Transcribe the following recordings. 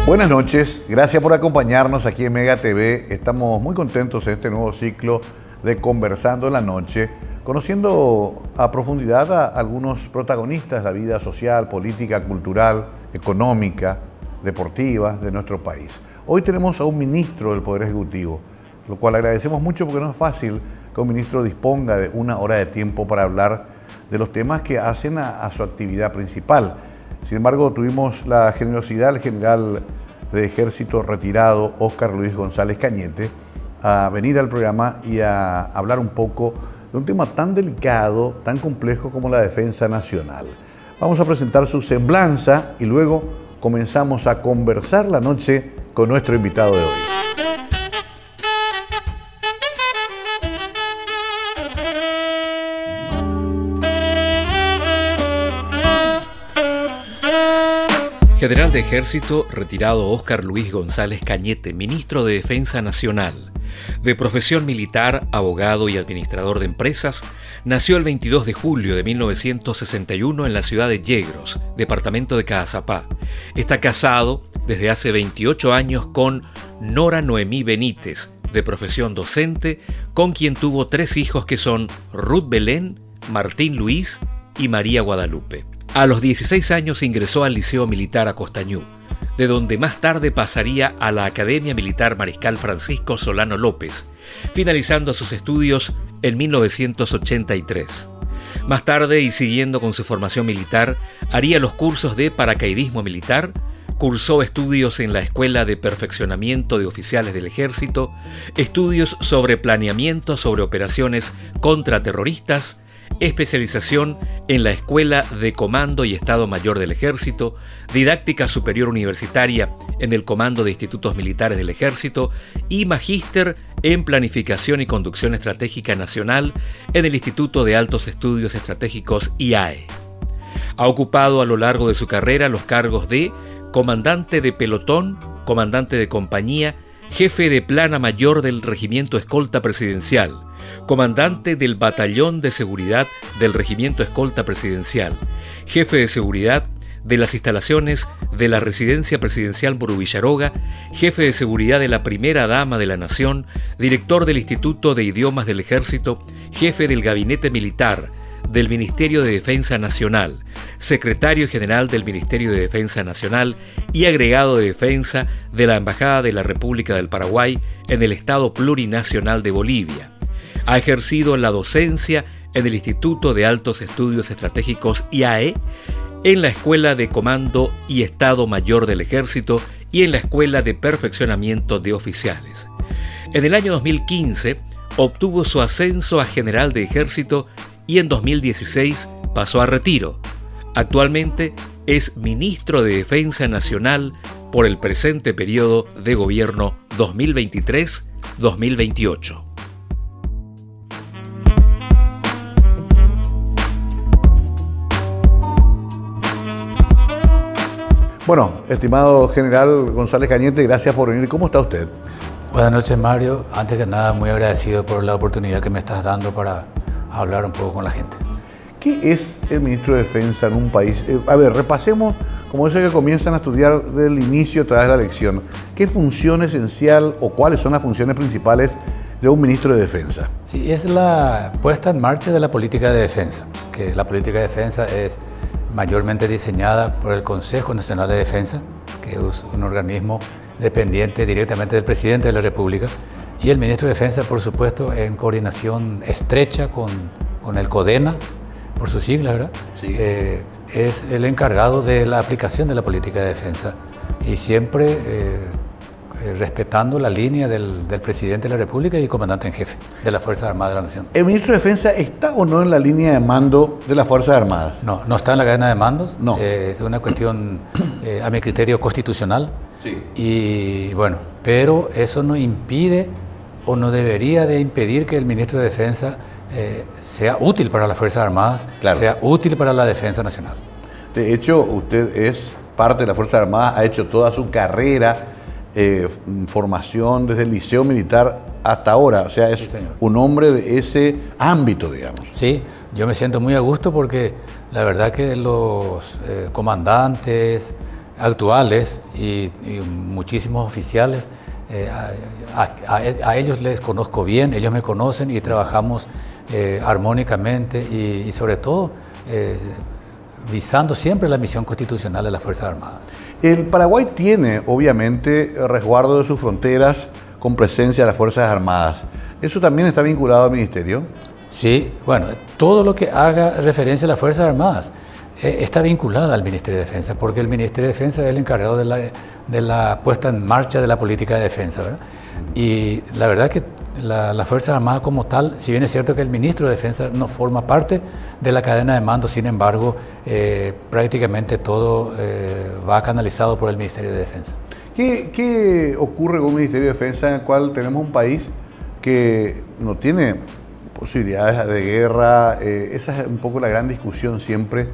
Buenas noches, gracias por acompañarnos aquí en Mega TV. Estamos muy contentos en este nuevo ciclo de Conversando en la Noche, conociendo a profundidad a algunos protagonistas de la vida social, política, cultural, económica, deportiva de nuestro país. Hoy tenemos a un ministro del Poder Ejecutivo, lo cual agradecemos mucho porque no es fácil que un ministro disponga de una hora de tiempo para hablar de los temas que hacen a su actividad principal. Sin embargo, tuvimos la generosidad del general de Ejército retirado, Óscar Luis González Cañete, a venir al programa y a hablar un poco de un tema tan delicado, tan complejo como la defensa nacional. Vamos a presentar su semblanza y luego comenzamos a conversar la noche con nuestro invitado de hoy. General de Ejército retirado Óscar Luis González Cañete, ministro de Defensa Nacional. De profesión militar, abogado y administrador de empresas, nació el 22 de julio de 1961 en la ciudad de Yegros, departamento de Caazapá. Está casado desde hace 28 años con Nora Noemí Benítez, de profesión docente, con quien tuvo 3 hijos que son Ruth Belén, Martín Luis y María Guadalupe. A los 16 años ingresó al Liceo Militar Acostañú, de donde más tarde pasaría a la Academia Militar Mariscal Francisco Solano López, finalizando sus estudios en 1983. Más tarde, y siguiendo con su formación militar, haría los cursos de paracaidismo militar, cursó estudios en la Escuela de Perfeccionamiento de Oficiales del Ejército, estudios sobre planeamiento sobre operaciones contraterroristas, especialización en la Escuela de Comando y Estado Mayor del Ejército, didáctica superior universitaria en el Comando de Institutos Militares del Ejército y magíster en Planificación y Conducción Estratégica Nacional en el Instituto de Altos Estudios Estratégicos IAE. Ha ocupado a lo largo de su carrera los cargos de comandante de pelotón, comandante de compañía, jefe de plana mayor del Regimiento Escolta Presidencial, comandante del Batallón de Seguridad del Regimiento Escolta Presidencial, jefe de seguridad de las instalaciones de la Residencia Presidencial Boruvillaroga, jefe de seguridad de la Primera Dama de la Nación, director del Instituto de Idiomas del Ejército, jefe del Gabinete Militar del Ministerio de Defensa Nacional, secretario general del Ministerio de Defensa Nacional y agregado de Defensa de la Embajada de la República del Paraguay en el Estado Plurinacional de Bolivia. Ha ejercido la docencia en el Instituto de Altos Estudios Estratégicos IAE, en la Escuela de Comando y Estado Mayor del Ejército y en la Escuela de Perfeccionamiento de Oficiales. En el año 2015 obtuvo su ascenso a General de Ejército y en 2016 pasó a retiro. Actualmente es ministro de Defensa Nacional por el presente periodo de gobierno 2023-2028. Bueno, estimado general González Cañete, gracias por venir. ¿Cómo está usted? Buenas noches, Mario. Antes que nada, muy agradecido por la oportunidad que me estás dando para hablar un poco con la gente. ¿Qué es el ministro de Defensa en un país? A ver, repasemos, como eso que comienzan a estudiar del inicio a través de la elección. ¿Qué función esencial o cuáles son las funciones principales de un ministro de Defensa? Sí, es la puesta en marcha de la política de defensa, que la política de defensa es mayormente diseñada por el Consejo Nacional de Defensa, que es un organismo dependiente directamente del presidente de la República, y el ministro de Defensa, por supuesto, en coordinación estrecha con el CODENA, por sus siglas, ¿verdad? Sí. Es el encargado de la aplicación de la política de defensa y siempre respetando la línea del presidente de la República y comandante en jefe de las Fuerzas Armadas de la Nación. ¿El ministro de Defensa está o no en la línea de mando de las Fuerzas Armadas? No, no está en la cadena de mandos. No. Es una cuestión, a mi criterio, constitucional. Sí. Y bueno, pero eso no impide o no debería de impedir que el ministro de Defensa sea útil para las Fuerzas Armadas, claro, sea útil para la defensa nacional. De hecho, usted es parte de las Fuerzas Armadas, ha hecho toda su carrera, formación desde el Liceo Militar hasta ahora, o sea, es sí, un hombre de ese ámbito, digamos. Sí, yo me siento muy a gusto porque la verdad que los comandantes, actuales y muchísimos oficiales. A ellos les conozco bien, ellos me conocen y trabajamos armónicamente y sobre todo visando siempre la misión constitucional de las Fuerzas Armadas. El Paraguay tiene, obviamente, resguardo de sus fronteras con presencia de las Fuerzas Armadas. ¿Eso también está vinculado al Ministerio? Sí, bueno, todo lo que haga referencia a las Fuerzas Armadas está vinculada al Ministerio de Defensa, porque el Ministerio de Defensa es el encargado de la puesta en marcha de la política de defensa, ¿verdad? Y la verdad que las Fuerzas Armadas como tal, si bien es cierto que el Ministro de Defensa no forma parte de la cadena de mando, sin embargo, prácticamente todo va canalizado por el Ministerio de Defensa. ¿Qué ocurre con un Ministerio de Defensa en el cual tenemos un país que no tiene posibilidades de guerra? Esa es un poco la gran discusión siempre.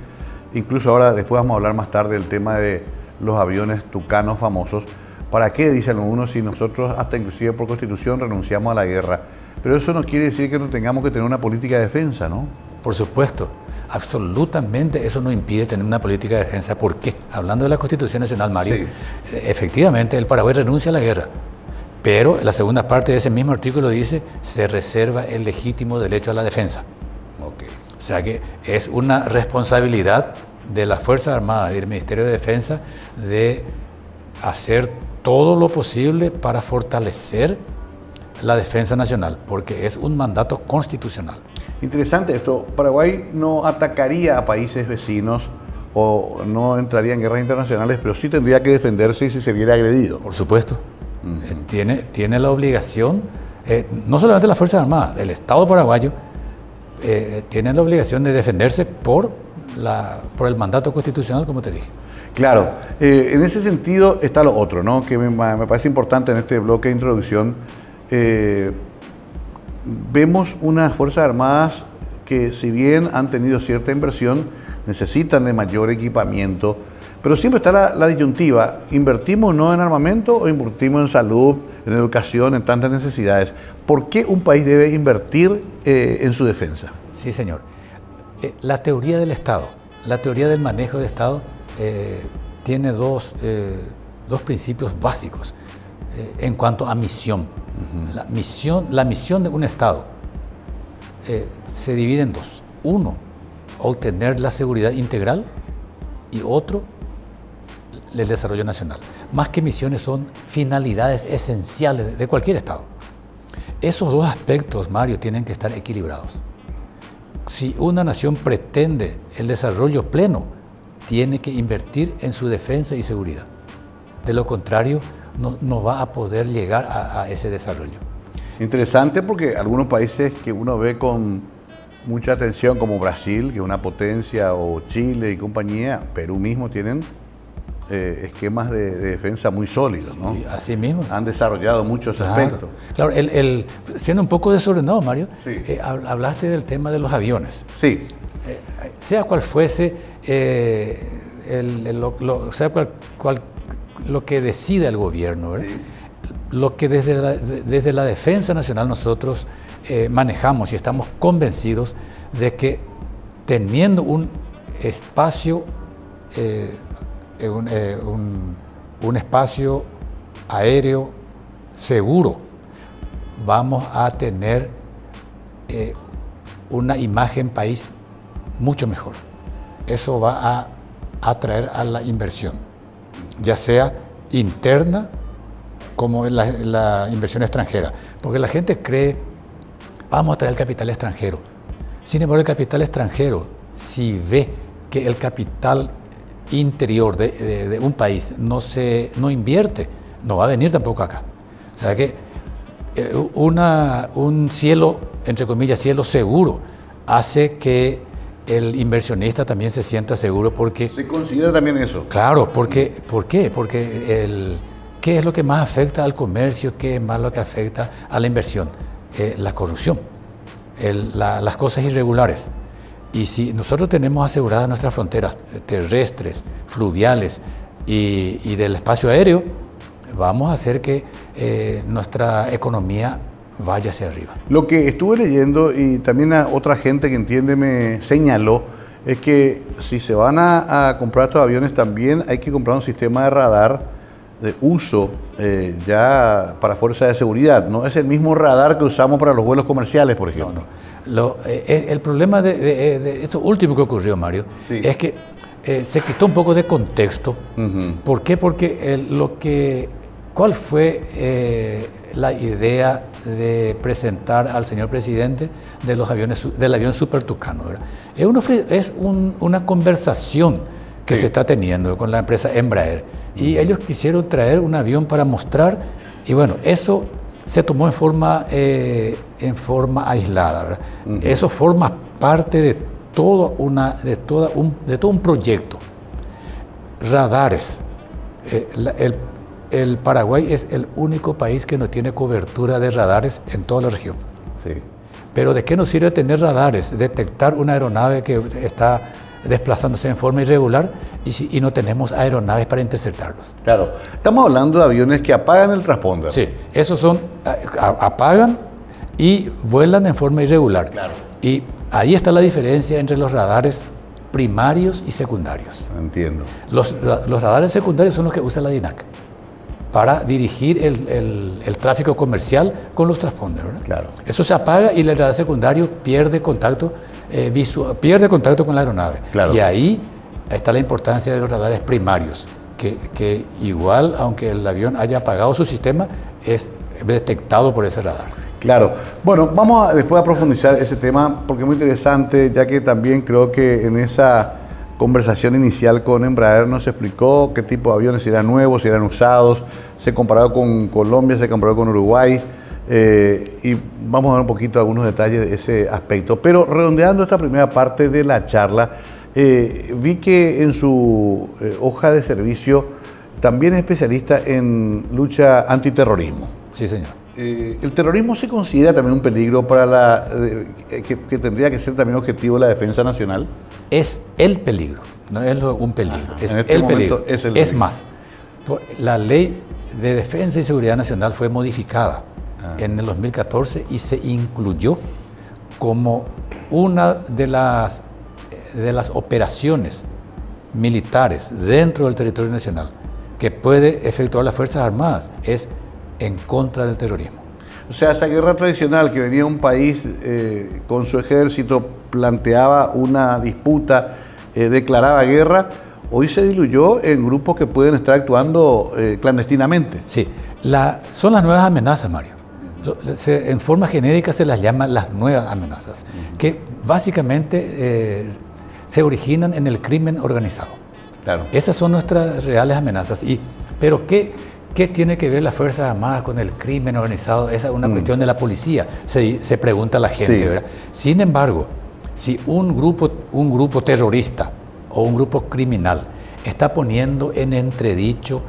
Incluso ahora, después vamos a hablar más tarde del tema de los aviones tucanos famosos. ¿Para qué, dicen algunos, si nosotros hasta inclusive por Constitución renunciamos a la guerra? Pero eso no quiere decir que no tengamos que tener una política de defensa, ¿no? Por supuesto, absolutamente eso no impide tener una política de defensa. ¿Por qué? Hablando de la Constitución Nacional, Mario, sí. Efectivamente el Paraguay renuncia a la guerra, pero la segunda parte de ese mismo artículo dice se reserva el legítimo derecho a la defensa. Okay. O sea que es una responsabilidad de las Fuerzas Armadas y del Ministerio de Defensa de hacer todo lo posible para fortalecer la defensa nacional, porque es un mandato constitucional. Interesante esto. Paraguay no atacaría a países vecinos o no entraría en guerras internacionales, pero sí tendría que defenderse si se viera agredido. Por supuesto. Tiene la obligación, no solamente las Fuerzas Armadas, el Estado paraguayo tiene la obligación de defenderse por el mandato constitucional, como te dije. Claro, en ese sentido está lo otro, ¿no? Que me parece importante en este bloque de introducción. Vemos unas Fuerzas Armadas que, si bien han tenido cierta inversión, necesitan de mayor equipamiento, pero siempre está la disyuntiva: ¿invertimos no en armamento o invertimos en salud, en educación, en tantas necesidades? ¿Por qué un país debe invertir en su defensa? Sí, señor. La teoría del Estado, la teoría del manejo del Estado tiene dos principios básicos en cuanto a misión. La misión de un Estado se divide en dos. Uno, obtener la seguridad integral, y otro, el desarrollo nacional. Más que misiones, son finalidades esenciales de cualquier Estado. Esos dos aspectos, Mario, tienen que estar equilibrados. Si una nación pretende el desarrollo pleno, tiene que invertir en su defensa y seguridad. De lo contrario, no va a poder llegar a ese desarrollo. Interesante, porque algunos países que uno ve con mucha atención, como Brasil, que es una potencia, o Chile y compañía, Perú mismo, tienen esquemas de defensa muy sólidos, ¿no? Sí, así mismo. Han desarrollado mucho ese aspecto. Claro, siendo un poco desordenado, Mario, sí. Hablaste del tema de los aviones. Sí. Sea cual fuese, lo que decida el gobierno, ¿verdad? Sí. Lo que desde la defensa nacional nosotros manejamos y estamos convencidos de que, teniendo un espacio, un espacio aéreo seguro, vamos a tener una imagen país mucho mejor. Eso va a atraer a la inversión, ya sea interna como la inversión extranjera, porque la gente cree, vamos a traer el capital extranjero. Sin embargo, el capital extranjero, si ve que el capital interior de un país no invierte, no va a venir tampoco acá. O sea que un cielo, entre comillas, cielo seguro, hace que el inversionista también se sienta seguro, porque... ¿Se considera también eso? Claro, ¿por qué? Porque ¿qué es lo que más afecta al comercio? ¿Qué es más lo que afecta a la inversión? La corrupción, las cosas irregulares. Y si nosotros tenemos aseguradas nuestras fronteras terrestres, fluviales y del espacio aéreo, vamos a hacer que nuestra economía vaya hacia arriba. Lo que estuve leyendo, y también a otra gente que entiende me señaló, es que si se van a comprar estos aviones también hay que comprar un sistema de radar de uso ya para fuerzas de seguridad. No es el mismo radar que usamos para los vuelos comerciales, por ejemplo. El problema de esto último que ocurrió, Mario, sí, es que se quitó un poco de contexto. ¿Por qué? Porque ¿cuál fue la idea de presentar al señor presidente de los aviones, del avión Super Tucano? Es una conversación que se está teniendo con la empresa Embraer, y ellos quisieron traer un avión para mostrar, y bueno, eso se tomó en forma aislada, ¿verdad? Eso forma parte de todo un proyecto. Radares. El Paraguay es el único país que no tiene cobertura de radares en toda la región. Sí. Pero ¿de qué nos sirve tener radares? Detectar una aeronave que está desplazándose en forma irregular y no tenemos aeronaves para interceptarlos. Claro, estamos hablando de aviones que apagan el transponder. Sí, esos apagan y vuelan en forma irregular. Claro. Y ahí está la diferencia entre los radares primarios y secundarios. Entiendo. Los radares secundarios son los que usa la DINAC para dirigir el tráfico comercial con los transponders, ¿verdad? Claro. Eso se apaga y el radar secundario pierde contacto pierde contacto con la aeronave. Claro. Y ahí está la importancia de los radares primarios, que igual, aunque el avión haya apagado su sistema, es detectado por ese radar. Claro. Bueno, vamos después a profundizar ese tema porque es muy interesante, ya que también creo que en esa conversación inicial con Embraer nos explicó qué tipo de aviones, si eran nuevos, si eran usados, se comparó con Colombia, se comparó con Uruguay, y vamos a ver un poquito algunos detalles de ese aspecto. Pero redondeando esta primera parte de la charla, vi que en su hoja de servicio también es especialista en lucha antiterrorismo. Sí, señor. ¿El terrorismo se considera también un peligro para que tendría que ser también objetivo de la defensa nacional? Es el peligro, no es un peligro, es el peligro. Es más, la ley de defensa y seguridad nacional fue modificada en el 2014 y se incluyó como una de las operaciones militares dentro del territorio nacional que puede efectuar las Fuerzas Armadas, es en contra del terrorismo. O sea, esa guerra tradicional que venía un país con su ejército, planteaba una disputa, declaraba guerra, hoy se diluyó en grupos que pueden estar actuando clandestinamente. Sí, son las nuevas amenazas, Mario. En forma genérica se las llama las nuevas amenazas, que básicamente se originan en el crimen organizado. Claro. Esas son nuestras reales amenazas. Pero ¿qué tiene que ver las Fuerzas Armadas con el crimen organizado? Esa es una cuestión de la policía, se pregunta la gente, sí, ¿verdad? Sin embargo, si un grupo terrorista o un grupo criminal está poniendo en entredicho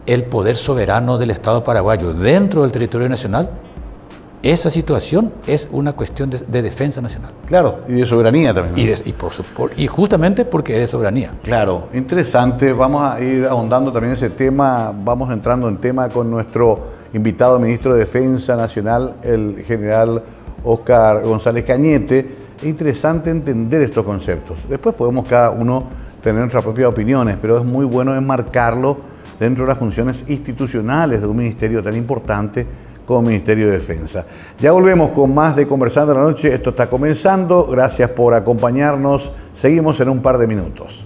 el poder soberano del Estado paraguayo dentro del territorio nacional, esa situación es una cuestión de defensa nacional. Claro, y de soberanía también. Y justamente porque es de soberanía. Claro, interesante. Vamos a ir ahondando también ese tema. Vamos entrando en tema con nuestro invitado ministro de Defensa Nacional, el general Óscar González Cañete. Es interesante entender estos conceptos. Después podemos cada uno tener nuestras propias opiniones, pero es muy bueno enmarcarlo dentro de las funciones institucionales de un ministerio tan importante como Ministerio de Defensa. Ya volvemos con más de Conversando en la Noche. Esto está comenzando. Gracias por acompañarnos. Seguimos en un par de minutos.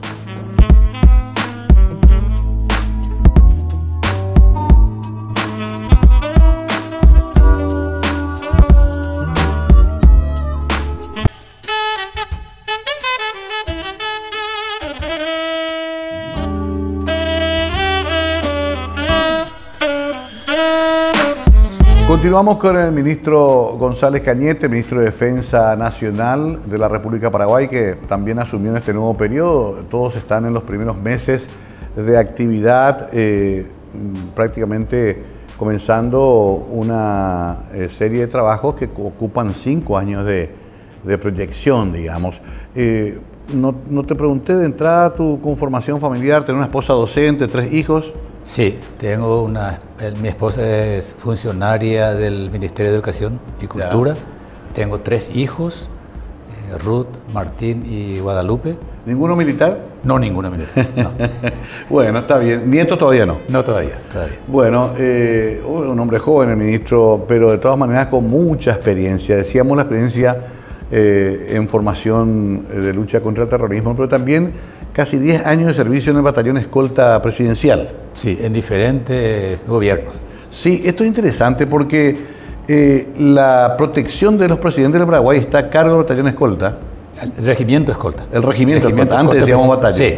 Continuamos con el ministro González Cañete, ministro de Defensa Nacional de la República de Paraguay, que también asumió en este nuevo periodo. Todos están en los primeros meses de actividad, prácticamente comenzando una serie de trabajos que ocupan 5 años de proyección, digamos. No te pregunté de entrada tu conformación familiar, tener una esposa docente, 3 hijos. Sí, tengo mi esposa es funcionaria del Ministerio de Educación y Cultura, tengo 3 hijos, Ruth, Martín y Guadalupe. ¿Ninguno militar? No, ninguno militar. No. Bueno, está bien. ¿Nietos todavía no? No, todavía. Bueno, un hombre joven, el ministro, pero de todas maneras con mucha experiencia. Decíamos la experiencia en formación de lucha contra el terrorismo, pero también casi 10 años de servicio en el batallón escolta presidencial. Sí, en diferentes gobiernos. Sí, esto es interesante porque la protección de los presidentes del Paraguay está a cargo del batallón escolta. El regimiento escolta. El regimiento escolta, antes decíamos batallón. Sí,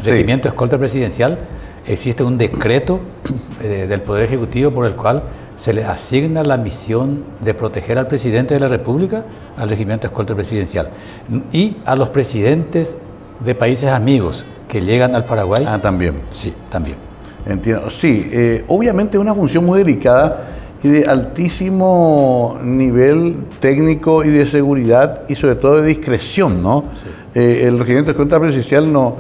regimiento escolta presidencial. Existe un decreto del Poder Ejecutivo por el cual se le asigna la misión de proteger al presidente de la República al regimiento escolta presidencial y a los presidentes de países amigos que llegan al Paraguay. Ah, también. Sí, también. Entiendo. Sí, obviamente es una función muy delicada y de altísimo nivel técnico y de seguridad y sobre todo de discreción, ¿no? Sí. El regimiento escolta presidencial no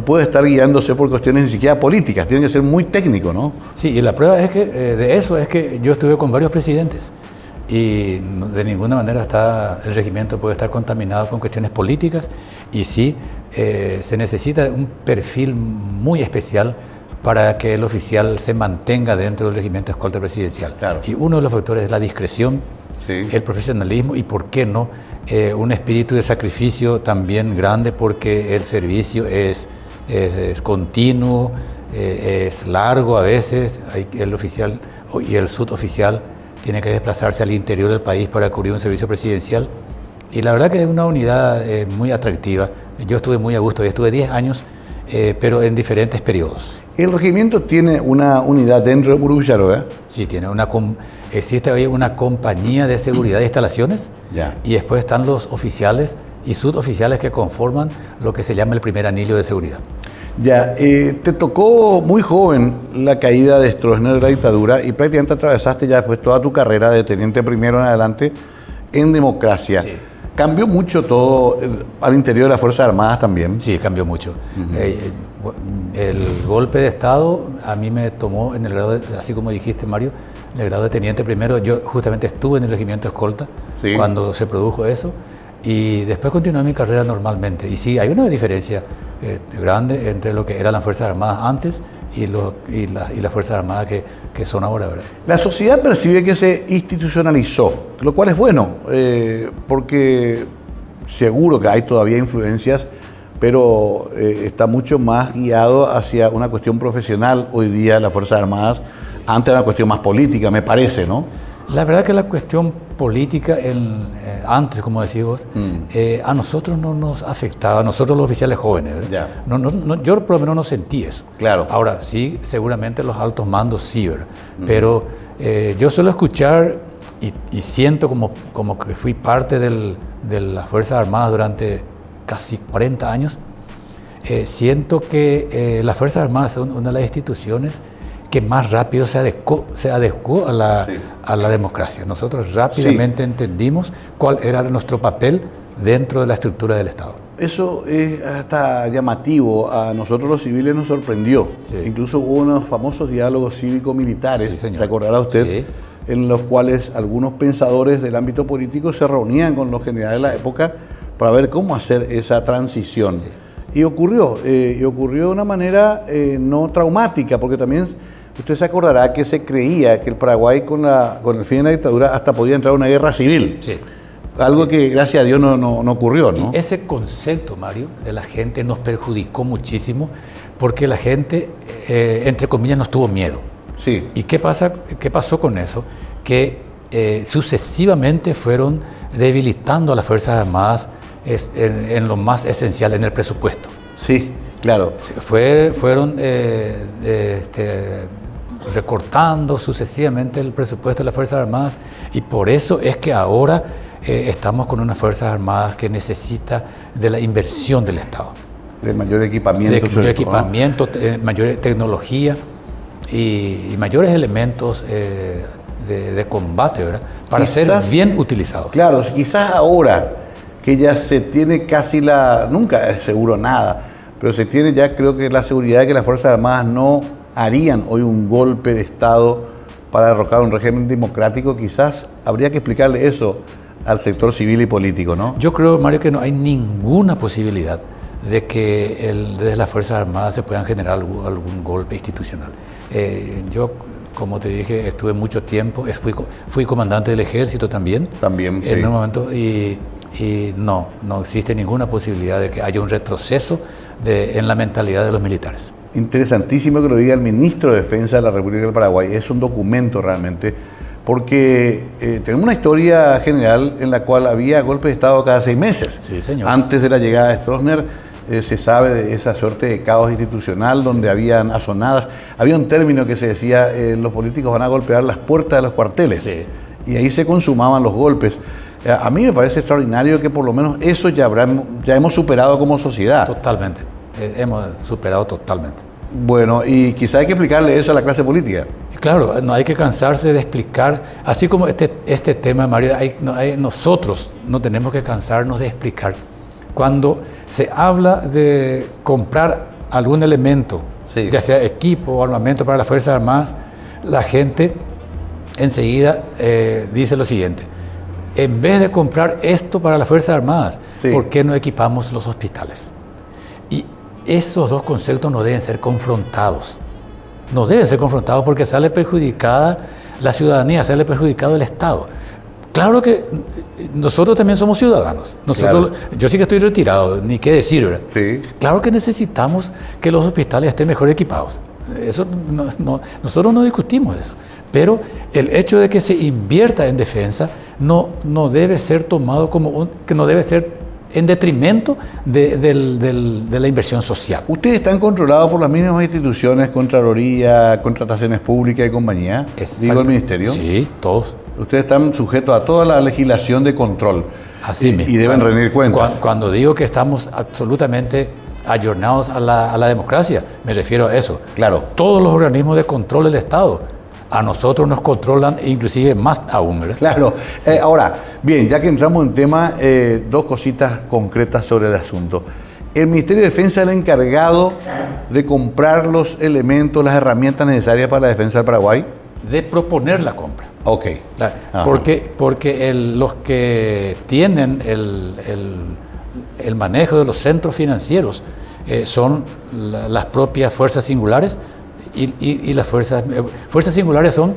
puede estar guiándose por cuestiones ni siquiera políticas, tiene que ser muy técnico, ¿no? Sí, y la prueba es que de eso es que yo estuve con varios presidentes y de ninguna manera el regimiento puede estar contaminado con cuestiones políticas y sí se necesita un perfil muy especial para que el oficial se mantenga dentro del regimiento escolta presidencial. Claro. Y uno de los factores es la discreción, sí, el profesionalismo y, ¿por qué no?, un espíritu de sacrificio también grande, porque el servicio es continuo, es largo a veces. El oficial y el suboficial tiene que desplazarse al interior del país para cubrir un servicio presidencial. Y la verdad que es una unidad muy atractiva. Yo estuve muy a gusto, estuve 10 años, pero en diferentes periodos. ¿El regimiento tiene una unidad dentro de Murucuyaroga? Sí, existe hoy una compañía de seguridad de instalaciones, ya, y después están los oficiales y suboficiales que conforman lo que se llama el primer anillo de seguridad. Ya, te tocó muy joven la caída de Stroessner de la dictadura y prácticamente atravesaste ya después toda tu carrera de teniente primero en adelante en democracia. Sí. ¿Cambió mucho todo al interior de las Fuerzas Armadas también? Sí, cambió mucho. El golpe de Estado a mí me tomó en el grado, así como dijiste, Mario, en el grado de teniente primero. Yo justamente estuve en el regimiento escolta, sí, cuando se produjo eso, y después continué mi carrera normalmente. Y sí, hay una diferencia grande entre lo que eran las Fuerzas Armadas antes y las Fuerzas Armadas que son ahora, ¿verdad? La sociedad percibe que se institucionalizó, lo cual es bueno, porque seguro que hay todavía influencias, pero está mucho más guiado hacia una cuestión profesional hoy día de las Fuerzas Armadas. Antes era una cuestión más política, me parece, ¿no? La verdad que la cuestión política, antes, como decís vos, a nosotros no nos afectaba, a nosotros los oficiales jóvenes, ¿verdad? Yo por lo menos no sentí eso. Claro. Ahora sí, seguramente los altos mandos sí, ¿verdad? Pero yo suelo escuchar y siento como que fui parte de las Fuerzas Armadas durante casi 40 años. Siento que las Fuerzas Armadas son una de las instituciones que más rápido se adecuó a la democracia. Nosotros rápidamente, sí, entendimos cuál era nuestro papel dentro de la estructura del Estado. Eso es hasta llamativo. A nosotros los civiles nos sorprendió. Sí. Incluso hubo unos famosos diálogos cívico-militares, sí, ¿se acordará usted? Sí. En los cuales algunos pensadores del ámbito político se reunían con los generales, sí, de la época para ver cómo hacer esa transición. Sí. Y ocurrió de una manera no traumática, porque también usted se acordará que se creía que el Paraguay con el fin de la dictadura hasta podía entrar a una guerra civil. Sí. Algo, sí, que gracias a Dios no ocurrió, ¿no? Y ese concepto, Mario, de la gente nos perjudicó muchísimo porque la gente, entre comillas, nos tuvo miedo. Sí. ¿Y qué pasó con eso? Que sucesivamente fueron debilitando a las Fuerzas Armadas en lo más esencial, en el presupuesto. Sí, claro. Fueron recortando sucesivamente el presupuesto de las Fuerzas Armadas y por eso es que ahora estamos con unas Fuerzas Armadas que necesita de la inversión del Estado. De mayor equipamiento. De mayor equipamiento, mayor tecnología y mayores elementos de combate, ¿verdad? Para ser bien utilizados. Claro, quizás ahora que ya se tiene casi nunca es seguro nada, pero se tiene ya, creo que la seguridad de que las Fuerzas Armadas no harían hoy un golpe de Estado para derrocar un régimen democrático. Quizás habría que explicarle eso al sector civil y político, ¿no? Yo creo, Mario, que no hay ninguna posibilidad de que desde las Fuerzas Armadas se puedan generar algún golpe institucional. Yo, como te dije, estuve mucho tiempo, fui comandante del ejército también. También, sí. En un momento, y no existe ninguna posibilidad de que haya un retroceso en la mentalidad de los militares. Interesantísimo que lo diga el ministro de Defensa de la República del Paraguay. Es un documento realmente, porque tenemos una historia general en la cual había golpes de Estado cada 6 meses. Sí, señor. Antes de la llegada de Stroessner, se sabe de esa suerte de caos institucional donde habían asonadas. Había un término que se decía, los políticos van a golpear las puertas de los cuarteles. Sí. Y ahí se consumaban los golpes. A mí me parece extraordinario que por lo menos eso ya hemos superado como sociedad. Totalmente. Hemos superado totalmente. Bueno, y quizá hay que explicarle eso a la clase política. Claro, no hay que cansarse de explicar, así como este tema, Mario, nosotros no tenemos que cansarnos de explicar. Cuando se habla de comprar algún elemento, sí, ya sea equipo o armamento para las Fuerzas Armadas, la gente enseguida dice lo siguiente: en vez de comprar esto para las Fuerzas Armadas, sí, ¿por qué no equipamos los hospitales? Y esos dos conceptos no deben ser confrontados. No deben ser confrontados porque sale perjudicada la ciudadanía, sale perjudicado el Estado. Claro que nosotros también somos ciudadanos. Nosotros, claro. Yo sí que estoy retirado, ni qué decir, ¿verdad? Sí. Claro que necesitamos que los hospitales estén mejor equipados. Eso nosotros no discutimos eso. Pero el hecho de que se invierta en defensa no debe ser tomado como que no debe ser en detrimento de la inversión social. ¿Ustedes están controlados por las mismas instituciones, Contraloría, Contrataciones Públicas y compañía? Digo, el Ministerio. Sí, todos. Ustedes están sujetos a toda la legislación de control. Así mismo. Y deben rendir cuentas. Cuando digo que estamos absolutamente ayornados a la democracia, me refiero a eso. Claro. Todos los organismos de control del Estado a nosotros nos controlan, inclusive más aún, ¿verdad? Claro. Sí. Ahora, bien, ya que entramos en tema, dos cositas concretas sobre el asunto. El Ministerio de Defensa es el encargado de comprar los elementos, las herramientas necesarias para la defensa del Paraguay. De proponer la compra. Ok. Porque los que tienen el manejo de los centros financieros son las propias fuerzas singulares y las fuerzas singulares son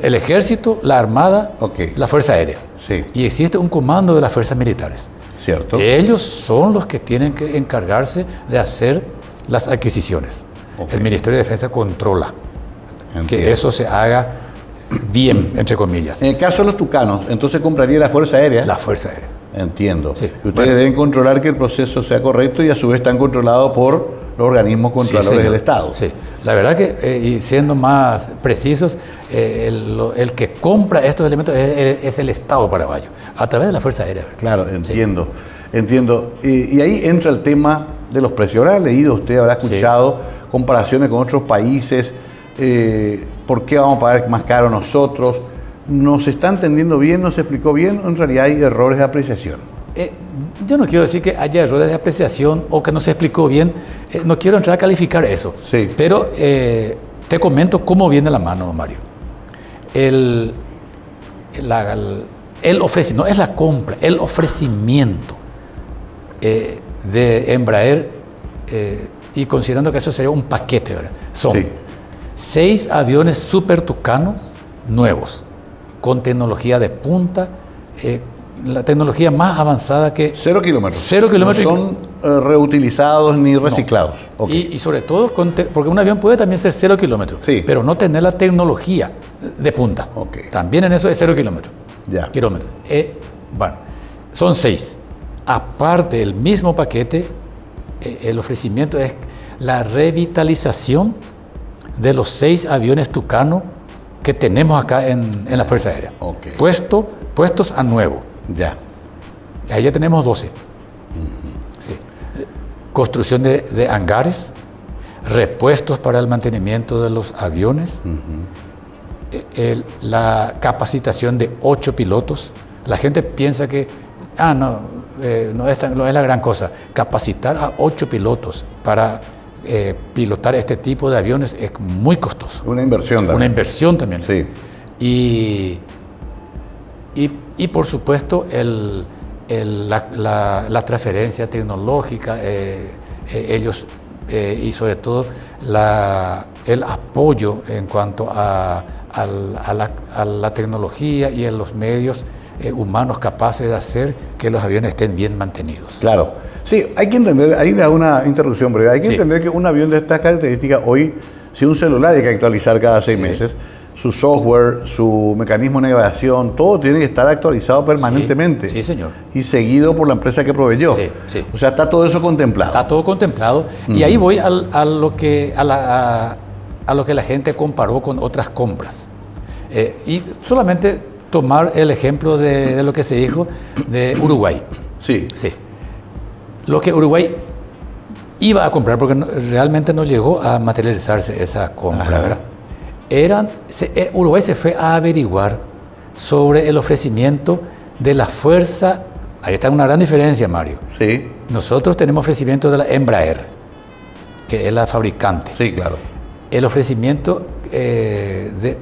el Ejército, la Armada, la Fuerza Aérea. Sí. Y existe un comando de las fuerzas militares. Cierto. Ellos son los que tienen que encargarse de hacer las adquisiciones. El Ministerio de Defensa controla. Entiendo. Que eso se haga bien, entre comillas. En el caso de los tucanos, entonces compraría la Fuerza Aérea. La Fuerza Aérea. Entiendo. Sí. Ustedes deben controlar que el proceso sea correcto y a su vez están controlados por los organismos controladores del Estado. Sí, la verdad que, y siendo más precisos, el que compra estos elementos es el Estado paraguayo, a través de la Fuerza Aérea. Claro, entiendo. Sí. Entiendo. Y ahí entra el tema de los precios. Habrá leído usted, habrá escuchado comparaciones con otros países. ¿Por qué vamos a pagar más caro nosotros? ¿No se está entendiendo bien? ¿No se explicó bien? ¿O en realidad hay errores de apreciación? Yo no quiero decir que haya errores de apreciación o que no se explicó bien. No quiero entrar a calificar eso. Sí. Pero te comento cómo viene la mano, Mario. El ofrecimiento, no es la compra, el ofrecimiento de Embraer, y considerando que eso sería un paquete, ¿verdad? Son 6 aviones Super Tucanos nuevos, con tecnología de punta, la tecnología más avanzada que... 0 kilómetros. 0 kilómetros. No son reutilizados ni reciclados. No. Y sobre todo, porque un avión puede también ser 0 kilómetros, pero no tener la tecnología de punta. También en eso es 0 kilómetros. Ya. Kilómetros. Bueno, son 6. Aparte del mismo paquete, el ofrecimiento es la revitalización de los 6 aviones Tucano que tenemos acá en la Fuerza Aérea. Puestos a nuevo. Ya. Ahí ya tenemos 12. Sí. Construcción de hangares, repuestos para el mantenimiento de los aviones, la capacitación de 8 pilotos. La gente piensa que, no es la gran cosa. Capacitar a 8 pilotos para pilotar este tipo de aviones es muy costoso. Una inversión también. Una inversión también. Sí. Y y por supuesto la transferencia tecnológica, ellos y sobre todo el apoyo en cuanto a la tecnología y a los medios humanos capaces de hacer que los aviones estén bien mantenidos. Claro. Sí, hay que entender, hay una interrupción breve, hay que entender que un avión de estas características hoy, si un celular hay que actualizar cada 6 meses, su software, su mecanismo de navegación, todo tiene que estar actualizado permanentemente. Sí, señor. Y seguido por la empresa que proveyó. Sí. O sea, está todo eso contemplado. Está todo contemplado. Y ahí voy a lo que la gente comparó con otras compras. Y solamente tomar el ejemplo de lo que se dijo de Uruguay. Sí. Lo que Uruguay iba a comprar, porque realmente no llegó a materializarse esa compra, ¿verdad? Uruguay se fue a averiguar sobre el ofrecimiento de la fuerza. Ahí está una gran diferencia, Mario. Sí. Nosotros tenemos ofrecimiento de la Embraer, que es la fabricante. Sí, claro. El ofrecimiento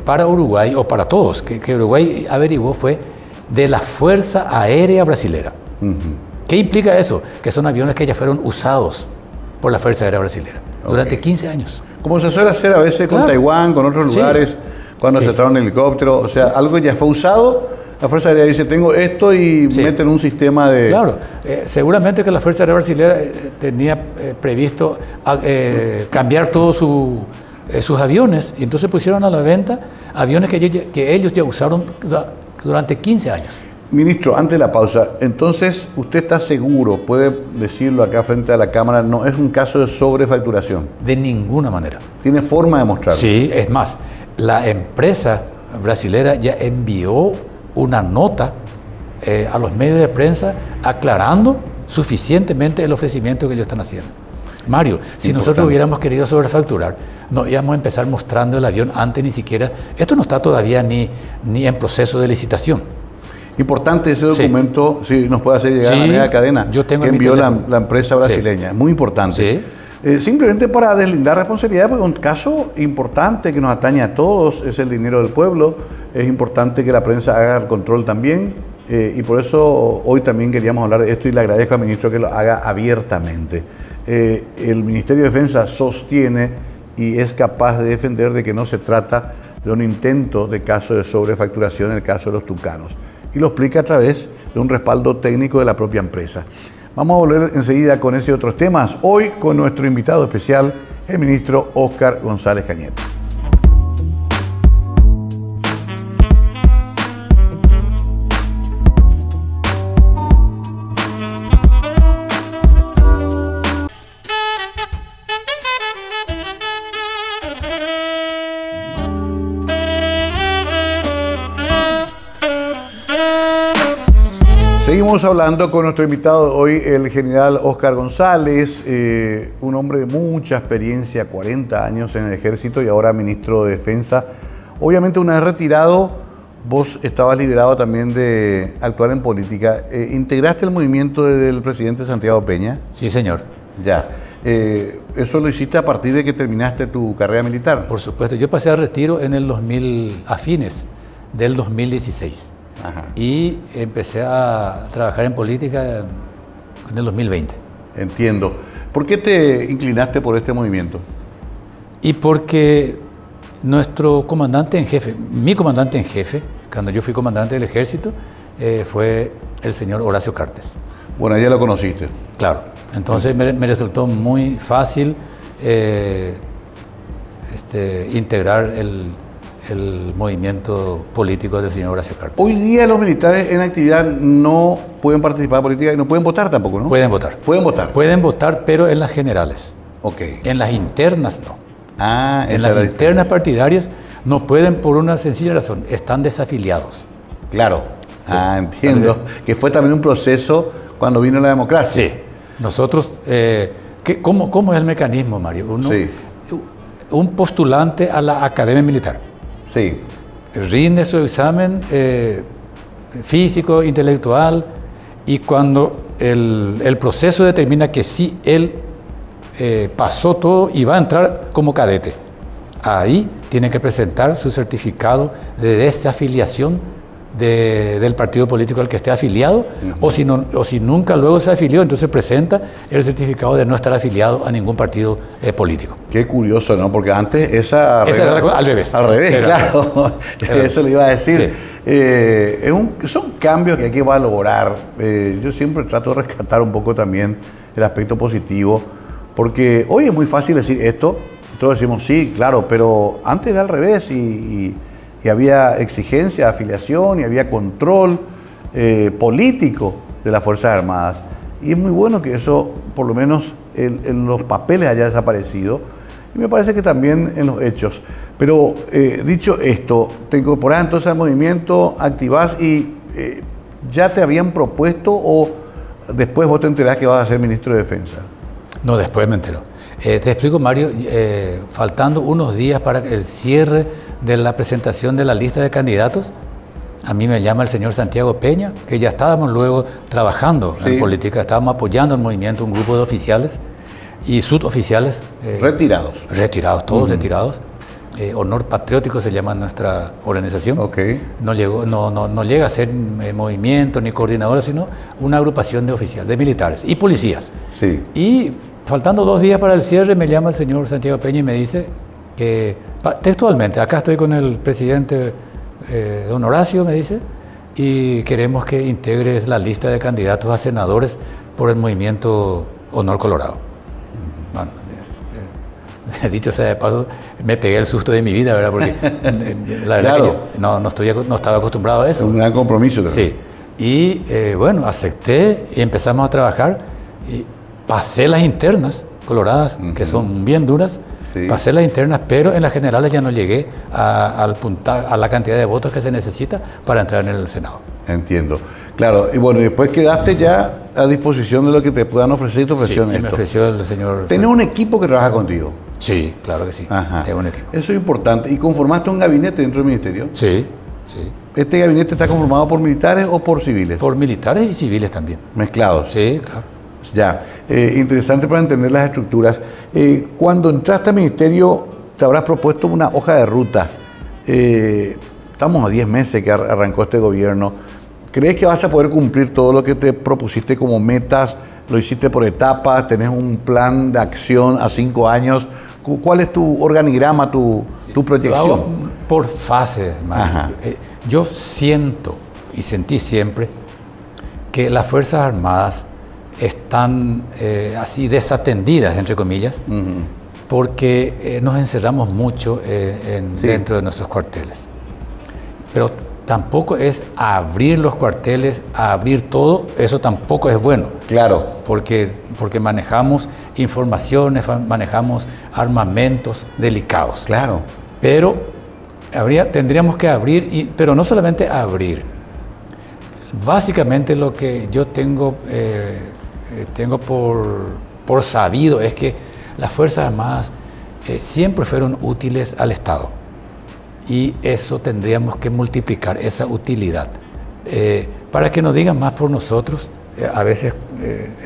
para Uruguay, o para todos, que Uruguay averiguó, fue de la Fuerza Aérea Brasilera. ¿Qué implica eso? Que son aviones que ya fueron usados por la Fuerza Aérea Brasilera durante 15 años. Como se suele hacer a veces con Taiwán, con otros lugares, cuando se trae un helicóptero, o sea, algo que ya fue usado, la Fuerza Aérea dice, tengo esto y meten un sistema de... Claro, seguramente que la Fuerza Aérea Brasilera tenía previsto cambiar todos sus aviones, y entonces pusieron a la venta aviones que ellos ya usaron durante 15 años. Ministro, antes de la pausa, entonces, ¿usted está seguro, puede decirlo acá frente a la Cámara, no es un caso de sobrefacturación? De ninguna manera. ¿Tiene forma de mostrarlo? Sí, es más, la empresa brasilera ya envió una nota a los medios de prensa aclarando suficientemente el ofrecimiento que ellos están haciendo. Mario, si nosotros hubiéramos querido sobrefacturar, no íbamos a empezar mostrando el avión antes ni siquiera. Esto no está todavía ni en proceso de licitación. Importante ese documento, si nos puede hacer llegar a la media cadena que envió la empresa brasileña. Es muy importante. Simplemente para deslindar responsabilidad, porque un caso importante que nos atañe a todos es el dinero del pueblo. Es importante que la prensa haga el control también. Y por eso hoy también queríamos hablar de esto y le agradezco al ministro que lo haga abiertamente. El Ministerio de Defensa sostiene y es capaz de defender de que no se trata de un intento de caso de sobrefacturación en el caso de los tucanos. Y lo explica a través de un respaldo técnico de la propia empresa. Vamos a volver enseguida con ese y otros temas. Hoy con nuestro invitado especial, el ministro Óscar González Cañete. Seguimos hablando con nuestro invitado hoy, el general Óscar González, un hombre de mucha experiencia, 40 años en el ejército y ahora ministro de Defensa. Obviamente una vez retirado, vos estabas liberado también de actuar en política. ¿Integraste el movimiento del presidente Santiago Peña? Sí, señor. Ya. ¿Eso lo hiciste a partir de que terminaste tu carrera militar? Por supuesto. Yo pasé a retiro en el a fines del 2016. Ajá. Y empecé a trabajar en política en el 2020. Entiendo. ¿Por qué te inclinaste por este movimiento? Y porque nuestro comandante en jefe, mi comandante en jefe, cuando yo fui comandante del ejército, fue el señor Horacio Cartes. Bueno, ya lo conociste. Claro. Entonces me resultó muy fácil integrar el movimiento político del señor Horacio Cartes. Hoy día los militares en actividad no pueden participar en política y no pueden votar tampoco, ¿no? Pueden votar. Pueden votar. Pueden votar, pero en las generales. Ok. En las internas no. Ah, en las internas partidarias no pueden por una sencilla razón, están desafiliados. Claro. Sí. Ah, entiendo. Que fue también un proceso cuando vino la democracia. Sí. Nosotros, ¿cómo es el mecanismo, Mario? Un postulante a la Academia Militar. Sí. Rinde su examen físico, intelectual, y cuando el proceso determina que sí, él pasó todo y va a entrar como cadete, ahí tiene que presentar su certificado de desafiliación del partido político al que esté afiliado, o si nunca luego se afilió, entonces presenta el certificado de no estar afiliado a ningún partido político. Qué curioso, ¿no? Porque antes esa era al revés. Al revés, claro. Eso le iba a decir. Sí. Son cambios que hay que valorar. Yo siempre trato de rescatar un poco también el aspecto positivo, porque hoy es muy fácil decir esto, todos decimos sí, claro, pero antes era al revés y había exigencia de afiliación y había control político de las Fuerzas Armadas. Y es muy bueno que eso, por lo menos en los papeles, haya desaparecido. Y me parece que también en los hechos. Pero dicho esto, te incorporás entonces al movimiento, activás y ¿ya te habían propuesto o después vos te enterás que vas a ser ministro de Defensa? No, después me entero. Te explico, Mario, faltando unos días para el cierre de la presentación de la lista de candidatos, a mí me llama el señor Santiago Peña, que ya estábamos luego trabajando en política, estábamos apoyando el movimiento, un grupo de oficiales y suboficiales. Retirados. Retirados, todos retirados. Honor Patriótico se llama nuestra organización. No llega a ser movimiento ni coordinadora, sino una agrupación de oficiales, de militares y policías. Sí. Y faltando 2 días para el cierre, me llama el señor Santiago Peña y me dice que, textualmente, acá estoy con el presidente don Horacio, me dice, y queremos que integres la lista de candidatos a senadores por el movimiento Honor Colorado. Bueno, dicho sea de paso, me pegué el susto de mi vida, ¿verdad? Porque la verdad que yo no estaba acostumbrado a eso. Un gran compromiso también. Sí. Y bueno, acepté y empezamos a trabajar. Y pasé las internas coloradas, que son bien duras. Sí. Pasé las internas, pero en las generales ya no llegué a la cantidad de votos que se necesita para entrar en el Senado. Entiendo. Claro, y bueno, después quedaste ya a disposición de lo que te puedan ofrecer y te ofrecieron esto. Me ofreció el señor... ¿Tenés un equipo que trabaja contigo? Sí, claro que sí. Tengo un equipo. Eso es importante. ¿Y conformaste un gabinete dentro del ministerio? Sí, sí. ¿Este gabinete está conformado por militares o por civiles? Por militares y civiles también. ¿Mezclados? Sí, claro. Ya, interesante para entender las estructuras. Cuando entraste al ministerio, te habrás propuesto una hoja de ruta. Estamos a 10 meses que arrancó este gobierno. ¿Crees que vas a poder cumplir todo lo que te propusiste como metas? ¿Lo hiciste por etapas? ¿Tenés un plan de acción a 5 años? ¿Cuál es tu organigrama, tu proyección? Por fases, Mario. Yo siento y sentí siempre que las Fuerzas Armadas están así desatendidas, entre comillas, porque nos encerramos mucho dentro de nuestros cuarteles. Pero tampoco es abrir los cuarteles, abrir todo, eso tampoco es bueno. Claro. Porque manejamos informaciones, manejamos armamentos delicados. Claro. Pero tendríamos que abrir, pero no solamente abrir. Básicamente lo que yo tengo por sabido es que las Fuerzas Armadas siempre fueron útiles al Estado. Y eso tendríamos que multiplicar, esa utilidad, para que nos digan más por nosotros, a veces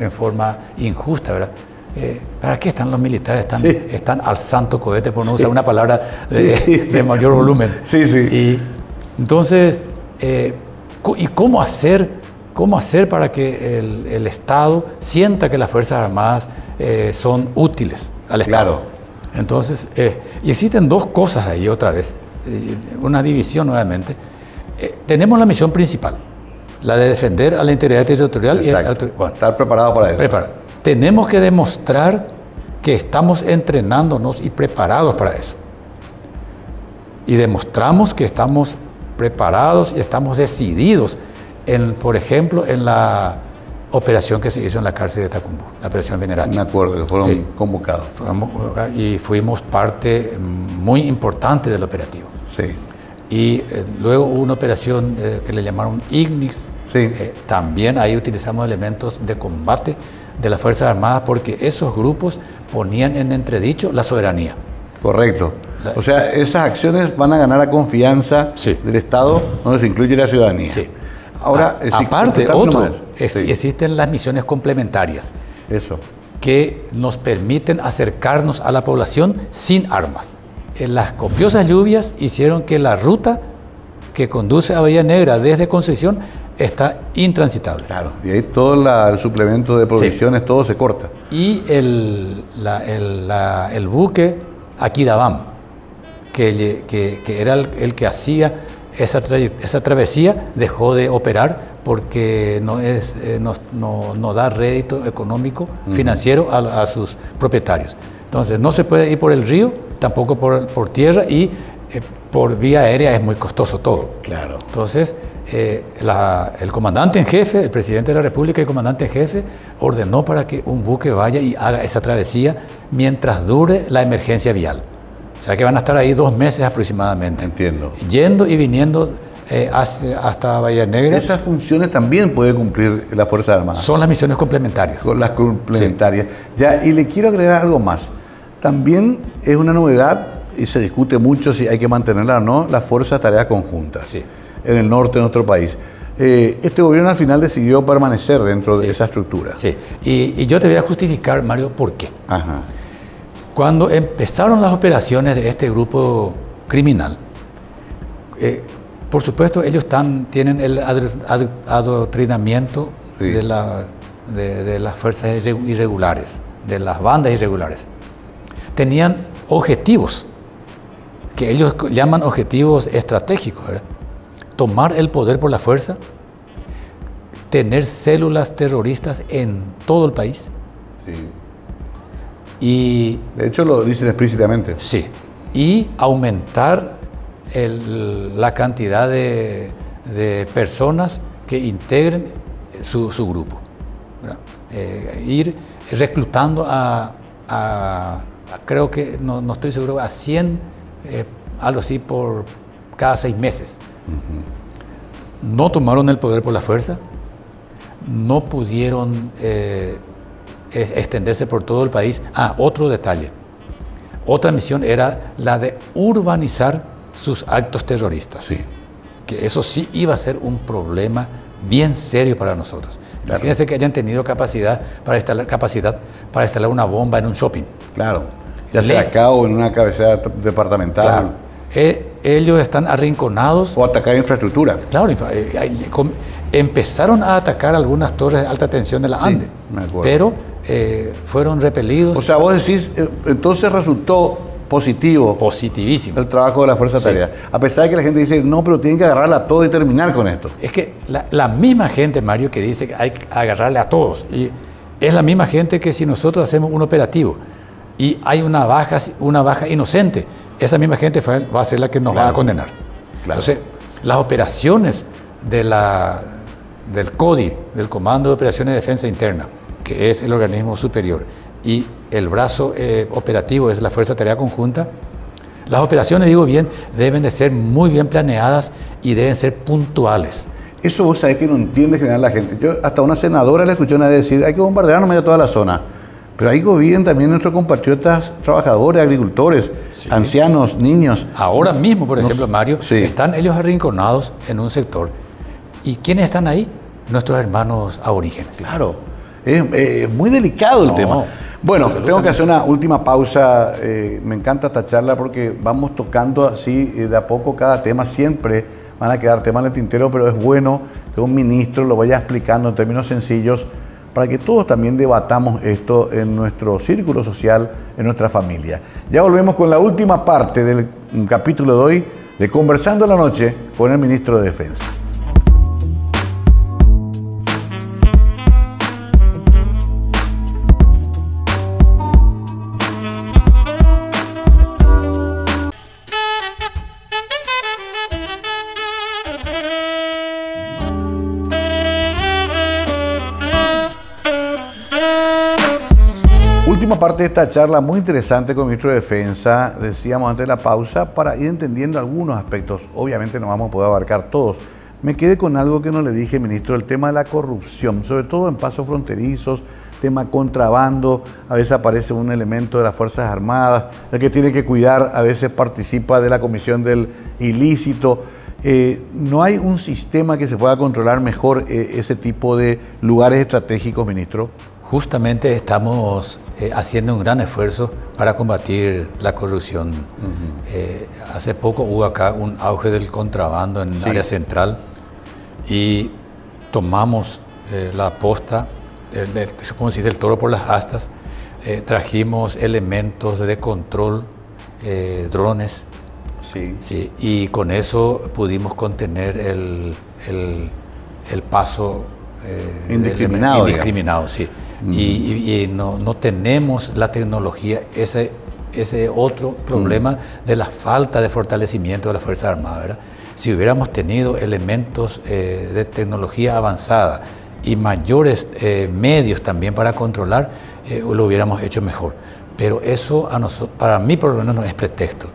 en forma injusta, ¿verdad? ¿Para qué están los militares? Están al santo cohete, por no usar una palabra de mayor volumen. Y entonces, ¿y cómo hacer para que el Estado sienta que las Fuerzas Armadas son útiles al Estado? Claro. Entonces, y existen 2 cosas ahí otra vez. Una división nuevamente. Tenemos la misión principal, la de defender a la integridad territorial. Estar preparado para eso. Tenemos que demostrar que estamos entrenándonos y preparados para eso. Y demostramos que estamos preparados y estamos decididos, por ejemplo, en la operación que se hizo en la cárcel de Tacumbú, la operación Veneracho. Me acuerdo que fueron convocados. Y fuimos parte muy importante del operativo. Sí. Y luego hubo una operación que le llamaron Ignis. Sí. También ahí utilizamos elementos de combate de las Fuerzas Armadas porque esos grupos ponían en entredicho la soberanía. Correcto. O sea, esas acciones van a ganar a confianza del Estado, donde se incluye la ciudadanía. Sí. Ahora, aparte, existen las misiones complementarias. Eso. Que nos permiten acercarnos a la población sin armas. Las copiosas lluvias hicieron que la ruta que conduce a Bahía Negra desde Concepción está intransitable. Claro, y ahí todo el suplemento de provisiones, todo se corta. Y el buque Aquidabam, que era el que hacía esa travesía, dejó de operar porque no da rédito económico, financiero a sus propietarios. Entonces no se puede ir por el río, tampoco por tierra, y por vía aérea es muy costoso todo. Claro. Entonces el comandante en jefe, el presidente de la República y el comandante en jefe, ordenó para que un buque vaya y haga esa travesía mientras dure la emergencia vial. O sea que van a estar ahí 2 meses aproximadamente. Entiendo. Yendo y viniendo hasta Bahía Negra. Esas funciones también puede cumplir la Fuerza Armada. Son las misiones complementarias. Con las complementarias. Sí. Ya, y le quiero agregar algo más. También es una novedad, y se discute mucho si hay que mantenerla o no, la Fuerza de Tareas Conjuntas. Sí. En el norte de nuestro país. Este gobierno al final decidió permanecer dentro de esa estructura. Sí, y yo te voy a justificar, Mario, por qué. Ajá. Cuando empezaron las operaciones de este grupo criminal, por supuesto ellos tienen el adoctrinamiento de las fuerzas irregulares, de las bandas irregulares. Tenían objetivos, que ellos llaman objetivos estratégicos, ¿verdad? Tomar el poder por la fuerza, tener células terroristas en todo el país. Sí. Y, de hecho lo dicen explícitamente. Sí. Y aumentar la cantidad de personas que integren su grupo. Ir reclutando creo que, no estoy seguro, a 100, algo así, por cada 6 meses. No tomaron el poder por la fuerza, no pudieron extenderse por todo el país. Otro detalle, otra misión era la de urbanizar sus actos terroristas. Sí. Que eso sí iba a ser un problema bien serio para nosotros. Claro. Imagínense que hayan tenido capacidad para instalar una bomba en un shopping. Claro, ya sea acá o en una cabecera departamental. Claro. Ellos están arrinconados. O atacar infraestructura. Claro, empezaron a atacar algunas torres de alta tensión de la Ande, me acuerdo. Pero fueron repelidos. O sea, vos decís, entonces resultó positivísimo el trabajo de la Fuerza de Tarea. A pesar de que la gente dice, no, pero tienen que agarrarla a todos y terminar con esto. Es que la misma gente, Mario, que dice que hay que agarrarle a todos, y es la misma gente que si nosotros hacemos un operativo y hay una baja inocente, esa misma gente va a ser la que nos va a condenar. Claro. Entonces, las operaciones del CODI, del Comando de Operaciones de Defensa Interna, que es el organismo superior, y el brazo operativo es la Fuerza de Tarea Conjunta, las operaciones, digo bien, deben de ser muy bien planeadas y deben ser puntuales. Eso vos sabés que no entiende general la gente. Yo hasta una senadora le escuché una vez decir, hay que bombardear no medio toda la zona. Pero ahí viven también nuestros compatriotas trabajadores, agricultores, ancianos, niños. Ahora mismo, por ejemplo, Mario, están ellos arrinconados en un sector. ¿Y quiénes están ahí? Nuestros hermanos aborígenes. Claro, es muy delicado el tema. Bueno, tengo que hacer una última pausa. Me encanta esta charla porque vamos tocando así de a poco cada tema. Siempre van a quedar temas en el tintero, pero es bueno que un ministro lo vaya explicando en términos sencillos para que todos también debatamos esto en nuestro círculo social, en nuestra familia. Ya volvemos con la última parte del capítulo de hoy de Conversando en la Noche con el ministro de Defensa. Última parte de esta charla muy interesante con el ministro de Defensa, decíamos antes de la pausa, para ir entendiendo algunos aspectos. Obviamente no vamos a poder abarcar todos. Me quedé con algo que no le dije, ministro, el tema de la corrupción, sobre todo en pasos fronterizos, tema contrabando, a veces aparece un elemento de las Fuerzas Armadas, el que tiene que cuidar a veces participa de la comisión del ilícito. ¿No hay un sistema que se pueda controlar mejor ese tipo de lugares estratégicos, ministro? justamente estamos haciendo un gran esfuerzo para combatir la corrupción. Hace poco hubo acá un auge del contrabando en el área central y tomamos la posta, como se dice, el toro por las astas. Trajimos elementos de control, drones, sí, y con eso pudimos contener el paso indiscriminado, sí. Y no tenemos la tecnología, ese otro problema de la falta de fortalecimiento de la Fuerza Armada, ¿verdad? Si hubiéramos tenido elementos de tecnología avanzada y mayores medios también para controlar, lo hubiéramos hecho mejor. Pero eso para mí por lo menos no es pretexto.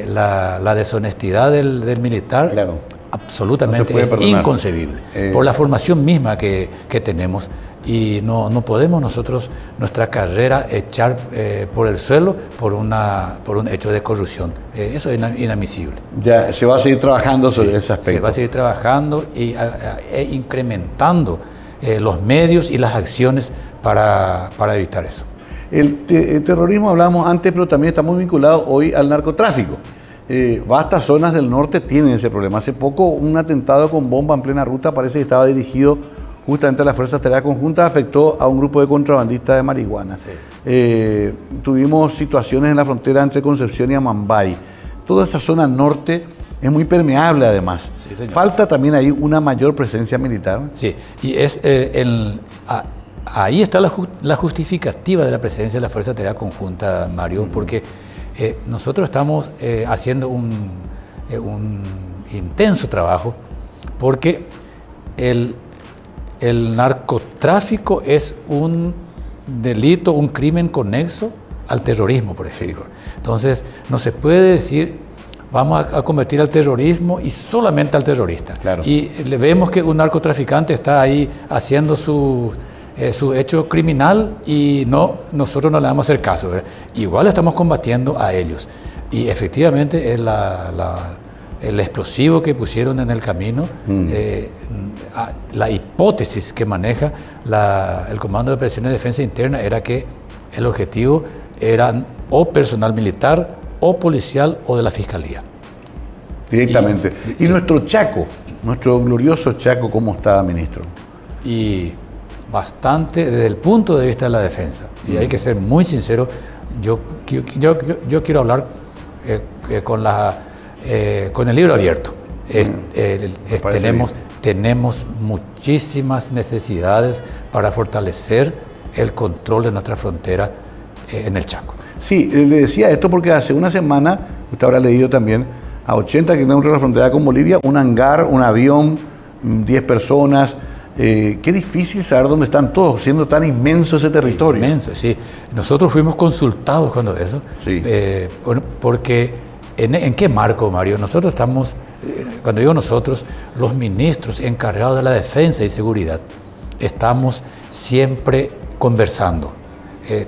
La deshonestidad del militar, claro, absolutamente no es inconcebible, por la formación misma que tenemos, y no podemos nosotros nuestra carrera echar por el suelo por un hecho de corrupción. Eso es inadmisible. Ya se va a seguir trabajando sobre ese aspecto. Se va a seguir trabajando e incrementando los medios y las acciones para evitar eso. El terrorismo hablábamos antes, pero también está muy vinculado hoy al narcotráfico. Vastas zonas del norte tienen ese problema. Hace poco un atentado con bomba en plena ruta, parece que estaba dirigido justamente a las Fuerzas de Tarea Conjunta, afectó a un grupo de contrabandistas de marihuana. Sí. Tuvimos situaciones en la frontera entre Concepción y Amambay. Toda esa zona norte es muy permeable además. Sí, señor. Falta también ahí una mayor presencia militar. Sí, y ahí está la justificativa de la presencia de la Fuerza de Tarea Conjunta, Mario, porque nosotros estamos haciendo un intenso trabajo, porque el narcotráfico es un delito, un crimen conexo al terrorismo, por ejemplo. Entonces, no se puede decir vamos a combatir al terrorismo y solamente al terrorista. Claro. Y le vemos que un narcotraficante está ahí haciendo su hecho criminal y nosotros no le vamos a hacer caso, ¿verdad? Igual estamos combatiendo a ellos. Y efectivamente el explosivo que pusieron en el camino, la hipótesis que maneja el Comando de Operaciones de Defensa Interna era que el objetivo eran o personal militar o policial o de la Fiscalía. Directamente. ¿Y nuestro Chaco, nuestro glorioso Chaco, cómo está, ministro? Y bastante desde el punto de vista de la defensa. Y hay que ser muy sincero, yo quiero hablar con el libro abierto. Tenemos muchísimas necesidades para fortalecer el control de nuestra frontera en el Chaco. Sí, le decía esto porque hace una semana, usted habrá leído también, a 80 kilómetros de la frontera con Bolivia, un hangar, un avión, 10 personas. Qué difícil saber dónde están todos, siendo tan inmenso ese territorio. Inmenso, sí. Nosotros fuimos consultados cuando eso, sí. Porque ¿en qué marco, Mario? Nosotros estamos, cuando digo nosotros, los ministros encargados de la defensa y seguridad, estamos siempre conversando.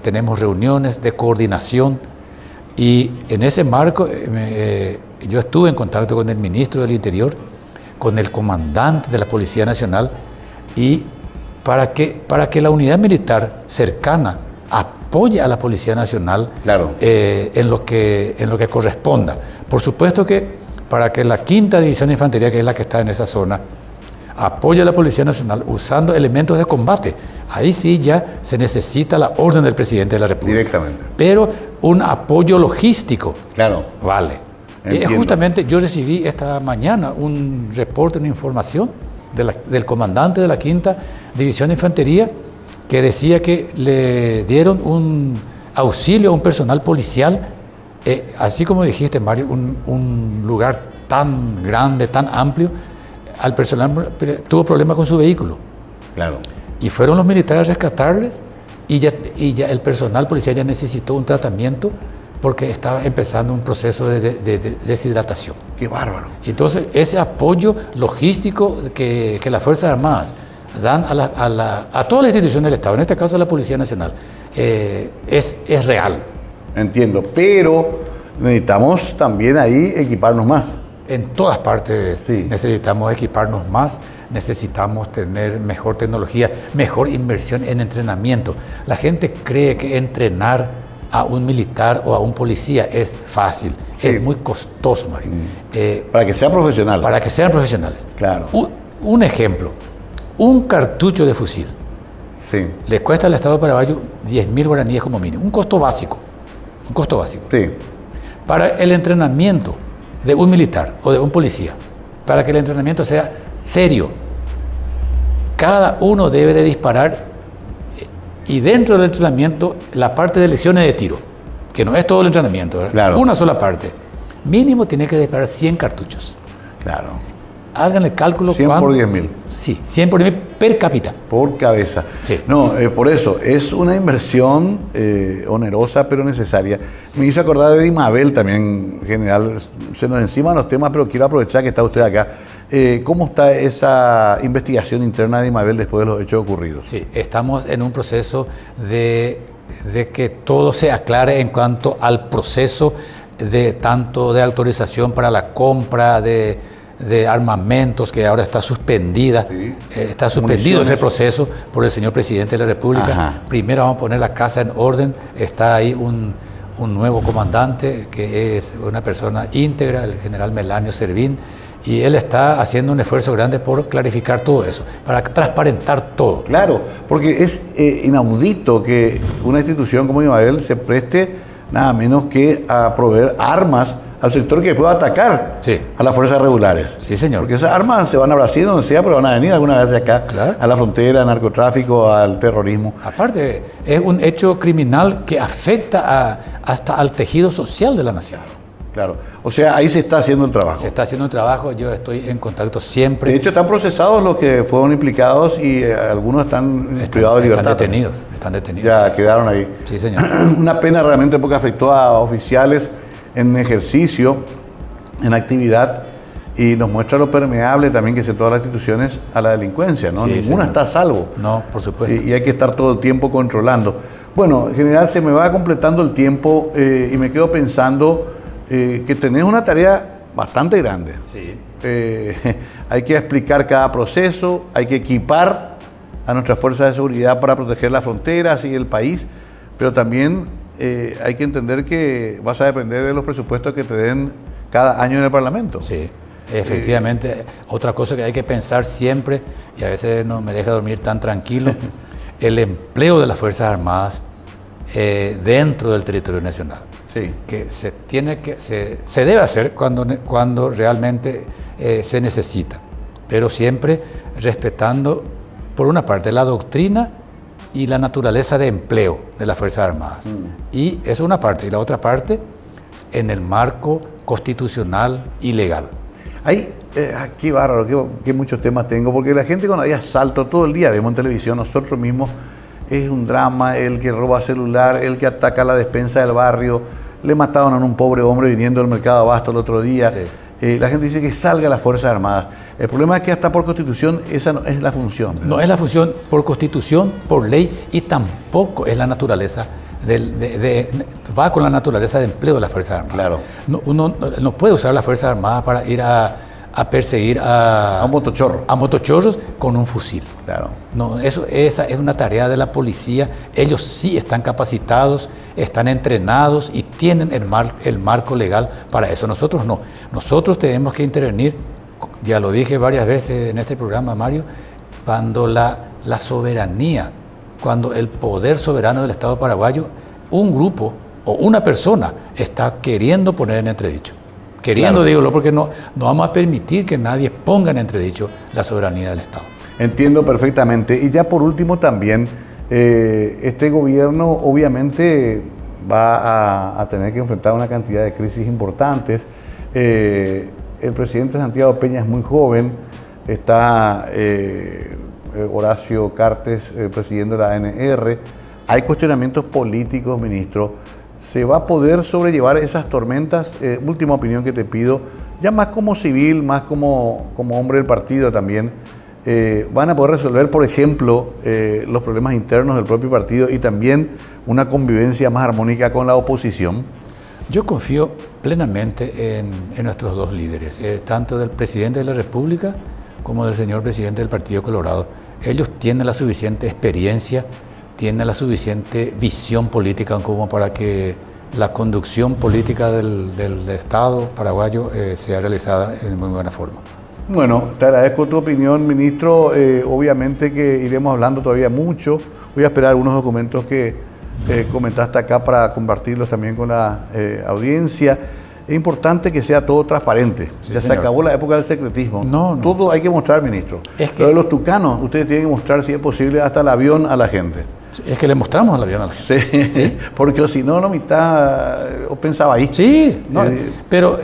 Tenemos reuniones de coordinación y en ese marco yo estuve en contacto con el ministro del Interior, con el comandante de la Policía Nacional, y para que la unidad militar cercana apoye a la Policía Nacional, claro, en lo que corresponda. Por supuesto que para que la 5ª División de Infantería, que es la que está en esa zona, apoye a la Policía Nacional usando elementos de combate. Ahí sí ya se necesita la orden del presidente de la República. Directamente. Pero un apoyo logístico, claro, vale. Justamente yo recibí esta mañana un reporte, una información del comandante de la 5ª División de Infantería, que decía que le dieron un auxilio a un personal policial, así como dijiste, Mario, un lugar tan grande, tan amplio. Al personal tuvo problemas con su vehículo. Claro. Y fueron los militares a rescatarles y ya el personal policial ya necesitó un tratamiento porque estaba empezando un proceso de deshidratación. ¡Qué bárbaro! Entonces, ese apoyo logístico que las Fuerzas Armadas dan a todas las instituciones del Estado, en este caso a la Policía Nacional, es real. Entiendo, pero necesitamos también ahí equiparnos más. en todas partes Sí. necesitamos equiparnos más, necesitamos tener mejor tecnología, mejor inversión en entrenamiento. La gente cree que entrenar a un militar o a un policía es fácil, Sí. es muy costoso, Mario. Para que sea profesional. Para que sean profesionales. Claro. Un ejemplo, un cartucho de fusil Sí. le cuesta al Estado paraguayo 10.000 guaraníes como mínimo, un costo básico. Un costo básico. Sí. Para el entrenamiento de un militar o de un policía, para que el entrenamiento sea serio, cada uno debe de disparar y dentro del entrenamiento la parte de lesiones de tiro, que no es todo el entrenamiento, ¿verdad? Claro. Una sola parte. Mínimo tiene que disparar 100 cartuchos. Claro. Hagan el cálculo. 100 por 10.000. Sí, 100 por 10.000 per cápita. Por cabeza. Sí. No, por eso, es una inversión onerosa pero necesaria. Me hizo acordar de Dimabel también, general. Se nos enciman los temas, pero quiero aprovechar que está usted acá. ¿Cómo está esa investigación interna de Dimabel después de los hechos ocurridos? Sí, estamos en un proceso de que todo se aclare en cuanto al proceso de tanto de autorización para la compra de armamentos, que ahora está suspendida. Sí. Está suspendido Municiones. ese proceso por el señor presidente de la República. Ajá. Primero vamos a poner la casa en orden. Está ahí un nuevo comandante que es una persona íntegra, el general Melanio Servín, y él está haciendo un esfuerzo grande por clarificar todo eso, para transparentar todo. Claro, porque es inaudito que una institución como Dimabel se preste nada menos que a proveer armas al sector que pueda atacar Sí. a las fuerzas regulares. Sí, señor. Porque esas armas se van a Brasil, donde sea, pero van a venir alguna vez acá, Claro. a la frontera, al narcotráfico, al terrorismo. Aparte, es un hecho criminal que afecta hasta al tejido social de la nación. Claro. O sea, ahí se está haciendo el trabajo. Se está haciendo un trabajo, yo estoy en contacto siempre. De hecho, están procesados los que fueron implicados y algunos están privados de libertad. Están detenidos. Ya quedaron ahí. Sí, señor. Una pena realmente porque afectó a oficiales en ejercicio, en actividad, y nos muestra lo permeable también que son todas las instituciones a la delincuencia, ¿no? Sí, Ninguna señor. está a salvo. No, por supuesto. Y hay que estar todo el tiempo controlando. Bueno, en general se me va completando el tiempo y me quedo pensando que tenés una tarea bastante grande. Sí. Hay que explicar cada proceso, hay que equipar a nuestras fuerzas de seguridad para proteger las fronteras y el país, pero también hay que entender que vas a depender de los presupuestos que te den cada año en el Parlamento. Sí, efectivamente. Otra cosa que hay que pensar siempre, y a veces no me deja dormir tan tranquilo, el empleo de las Fuerzas Armadas dentro del territorio nacional. Sí. Que se debe hacer cuando realmente se necesita, pero siempre respetando, por una parte, la doctrina y la naturaleza de empleo de las Fuerzas Armadas. Y eso es una parte. Y la otra parte, en el marco constitucional y legal. Hay, qué bárbaro, qué muchos temas tengo, porque la gente cuando hay asalto todo el día, vemos en televisión, nosotros mismos, es un drama, el que roba celular, el que ataca la despensa del barrio, le mataron a un pobre hombre viniendo del mercado de Abasto el otro día. Sí. La gente dice que salga las Fuerzas Armadas. El problema es que hasta por constitución esa no es la función. No es la función por constitución, por ley, y tampoco es la naturaleza va con la naturaleza de empleo de las Fuerzas Armadas. Claro. Uno no puede usar las Fuerzas Armadas para ir a perseguir A un motochorro. a motochorros con un fusil. Claro. No, esa es una tarea de la policía. Ellos sí están capacitados, están entrenados y tienen el marco legal para eso. Nosotros no. Nosotros tenemos que intervenir, ya lo dije varias veces en este programa, Mario, cuando la soberanía, cuando el poder soberano del Estado paraguayo, un grupo o una persona está queriendo poner en entredicho. Queriendo, Claro. digo, porque no vamos a permitir que nadie ponga en entredicho la soberanía del Estado. Entiendo perfectamente. Y ya por último también, este gobierno obviamente va a tener que enfrentar una cantidad de crisis importantes. El presidente Santiago Peña es muy joven, está Horacio Cartes presidiendo la ANR. Hay cuestionamientos políticos, ministro. ¿Se va a poder sobrellevar esas tormentas? Última opinión que te pido, ya más como civil, más como hombre del partido también. ¿Van a poder resolver, por ejemplo, los problemas internos del propio partido y también una convivencia más armónica con la oposición? Yo confío plenamente en nuestros dos líderes, tanto del presidente de la República como del señor presidente del Partido Colorado. Ellos tienen la suficiente experiencia, tienen la suficiente visión política como para que la conducción política del Estado paraguayo sea realizada de muy buena forma. Bueno, te agradezco tu opinión, ministro. Obviamente que iremos hablando todavía mucho. Voy a esperar algunos documentos que comentaste acá para compartirlos también con la audiencia. Es importante que sea todo transparente. Sí, ya señor. Se acabó la época del secretismo. No. Todo hay que mostrar, ministro. Pero de los tucanos, ustedes tienen que mostrar, si es posible, hasta el avión a la gente. Es que le mostramos el avión a la gente. Sí, ¿sí? Porque si no, la mitad pensaba ahí. Sí, no, pero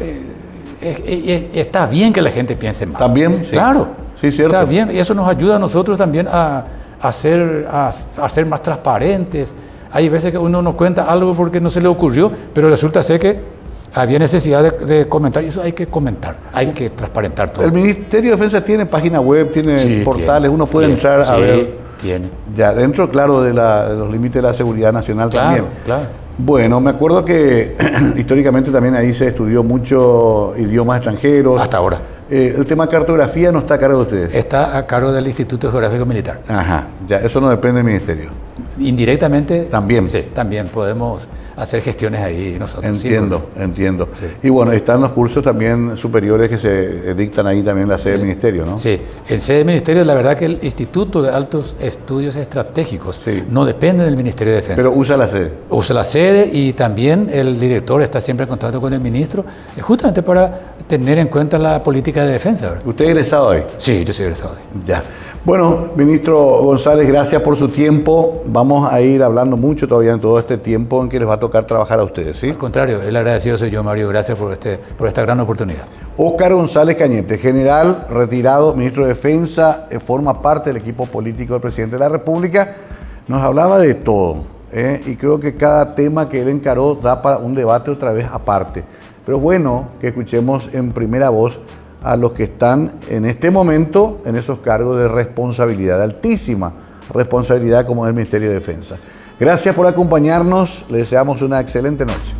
está bien que la gente piense más. También, sí. Claro, sí, cierto. Está bien, y eso nos ayuda a nosotros también a ser más transparentes. Hay veces que uno no cuenta algo porque no se le ocurrió, pero resulta ser que había necesidad de comentar, y eso hay que comentar, hay que transparentar todo. El Ministerio de Defensa tiene página web, tiene portales, uno puede entrar a ver. Tiene. Ya, dentro, claro, de los límites de la seguridad nacional también. Claro. Bueno, me acuerdo que históricamente también ahí se estudió mucho idiomas extranjeros. Hasta ahora. El tema cartografía no está a cargo de ustedes. Está a cargo del Instituto Geográfico Militar. Ajá, ya, eso no depende del Ministerio. Indirectamente. También. Sí, también podemos hacer gestiones ahí nosotros. Entiendo. Sí. Y bueno, están los cursos también superiores que se dictan ahí también en la sede del Ministerio, ¿no? Sí, en sede del Ministerio, la verdad que el Instituto de Altos Estudios Estratégicos no depende del Ministerio de Defensa. Pero usa la sede. Usa la sede y también el director está siempre en contacto con el ministro, justamente para tener en cuenta la política de defensa, ¿verdad? ¿Usted es egresado ahí? Sí, yo soy egresado ahí. Ya. Bueno, ministro González, gracias por su tiempo. Vamos a ir hablando mucho todavía en todo este tiempo en que les va a tocar trabajar a ustedes, ¿sí? Al contrario, el agradecido soy yo, Mario. Gracias por esta gran oportunidad. Óscar González Cañete, general retirado, ministro de Defensa, forma parte del equipo político del presidente de la República. Nos hablaba de todo, y creo que cada tema que él encaró da para un debate otra vez aparte. Pero es bueno que escuchemos en primera voz a los que están en este momento en esos cargos de responsabilidad, de altísima responsabilidad como es el Ministerio de Defensa. Gracias por acompañarnos, les deseamos una excelente noche.